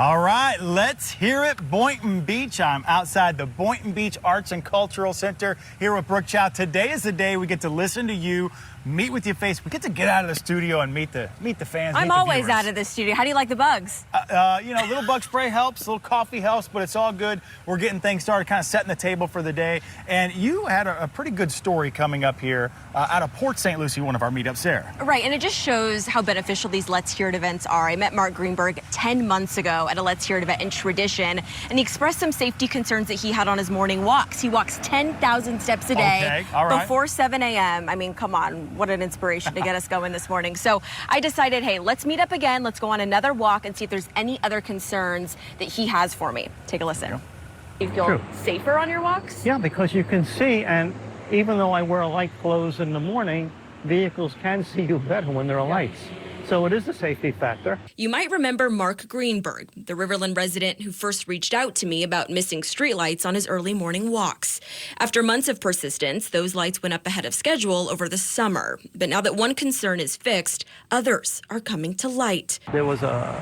All right, let's hear it, Boynton Beach. I'm outside the Boynton Beach Arts and Cultural Center here with Brooke Chow. Today is the day we get to listen to you, meet with your face. We get to get out of the studio and meet the fans. I'm always out of the studio. How do you like the bugs? You know, a little bug spray helps, a little coffee helps, but it's all good. We're getting things started, kind of setting the table for the day. And you had a pretty good story coming up here out of Port St. Lucie, one of our meetups there. Right, and it just shows how beneficial these Let's Hear It events are. I met Mark Greenberg 10 months ago at a Let's Hear It event in Tradition, and he expressed some safety concerns that he had on his morning walks. He walks 10,000 steps a day before 7 a.m. I mean, come on, what an inspiration to get us going this morning. So I decided, hey, let's meet up again. Let's go on another walk and see if there's any other concerns that he has for me. Take a listen. You feel safer on your walks? Yeah, because you can see, and even though I wear light clothes in the morning, vehicles can see you better when there are lights. So it is a safety factor. You might remember Mark Greenberg, the Riverland resident who first reached out to me about missing streetlights on his early morning walks. After months of persistence, those lights went up ahead of schedule over the summer. But now that one concern is fixed, others are coming to light. There was a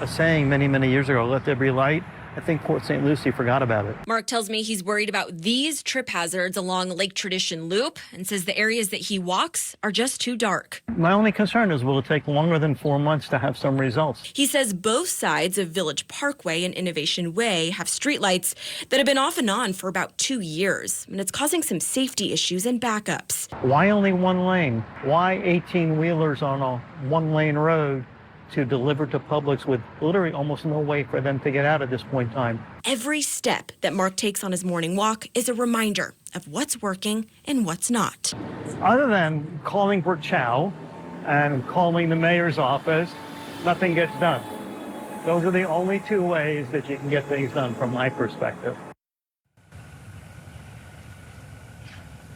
saying many, many years ago, let there be light. I think Port St. Lucie forgot about it. Mark tells me he's worried about these trip hazards along Lake Tradition Loop and says the areas that he walks are just too dark. My only concern is, will it take longer than 4 months to have some results? He says both sides of Village Parkway and Innovation Way have streetlights that have been off and on for about 2 years, and it's causing some safety issues and backups. Why only one lane? Why 18-wheelers on a one-lane road to deliver to Publix with literally almost no way for them to get out at this point in time? Every step that Mark takes on his morning walk is a reminder of what's working and what's not. Other than calling Brooke Chow and calling the mayor's office, nothing gets done. Those are the only two ways that you can get things done from my perspective.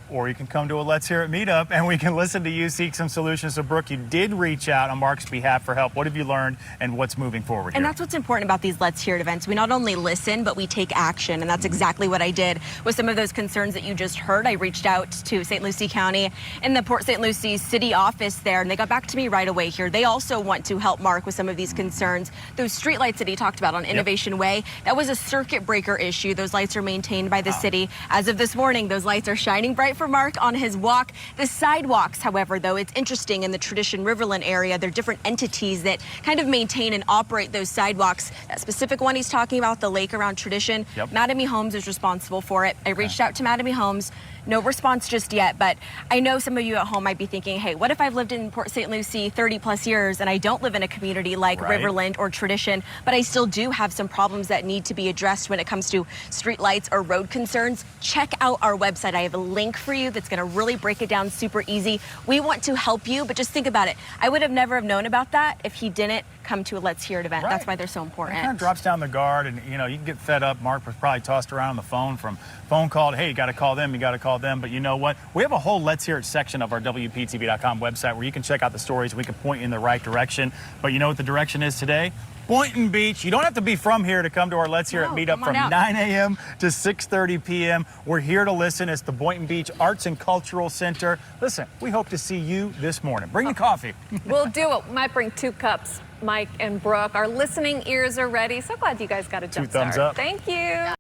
Or you can come to a Let's Hear It meetup and we can listen to you seek some solutions. So, Brooke, you did reach out on Mark's behalf for help. What have you learned and what's moving forward here? And that's what's important about these Let's Hear It events. We not only listen, but we take action. And that's exactly what I did with some of those concerns that you just heard. I reached out to St. Lucie County and the Port St. Lucie city office there, and they got back to me right away here. They also want to help Mark with some of these concerns. Those street lights that he talked about on Innovation Way, that was a circuit breaker issue. Those lights are maintained by the city. As of this morning, those lights are shining bright for Mark on his walk. The sidewalks, however, though, it's interesting in the Tradition Riverland area. There are different entities that kind of maintain and operate those sidewalks. That specific one he's talking about, the lake around Tradition, Mattamy Homes is responsible for it. I reached out to Mattamy Homes. No response just yet, but I know some of you at home might be thinking, hey, what if I've lived in Port St. Lucie 30 plus years and I don't live in a community like Riverland or Tradition, but I still do have some problems that need to be addressed when it comes to street lights or road concerns? Check out our website. I have a link for you that's going to really break it down super easy. We want to help you, but just think about it. I would have never have known about that if he didn't come to a Let's Hear It event. That's why they're so important. It kind of drops down the guard, and you know, you can get fed up. Mark was probably tossed around on the phone from phone call to, hey, you got to call them, you got to call them. But you know what? We have a whole Let's Hear It section of our WPTV.com website where you can check out the stories. We can point you in the right direction. But you know what the direction is today? Boynton Beach. You don't have to be from here to come to our Let's Hear It meetup from 9 a.m. to 6:30 p.m. We're here to listen. It's the Boynton Beach Arts and Cultural Center. Listen, we hope to see you this morning. Bring the coffee. We'll do it. We might bring 2 cups, Mike and Brooke. Our listening ears are ready. So glad you guys got a jump start. Thumbs up. Thank you.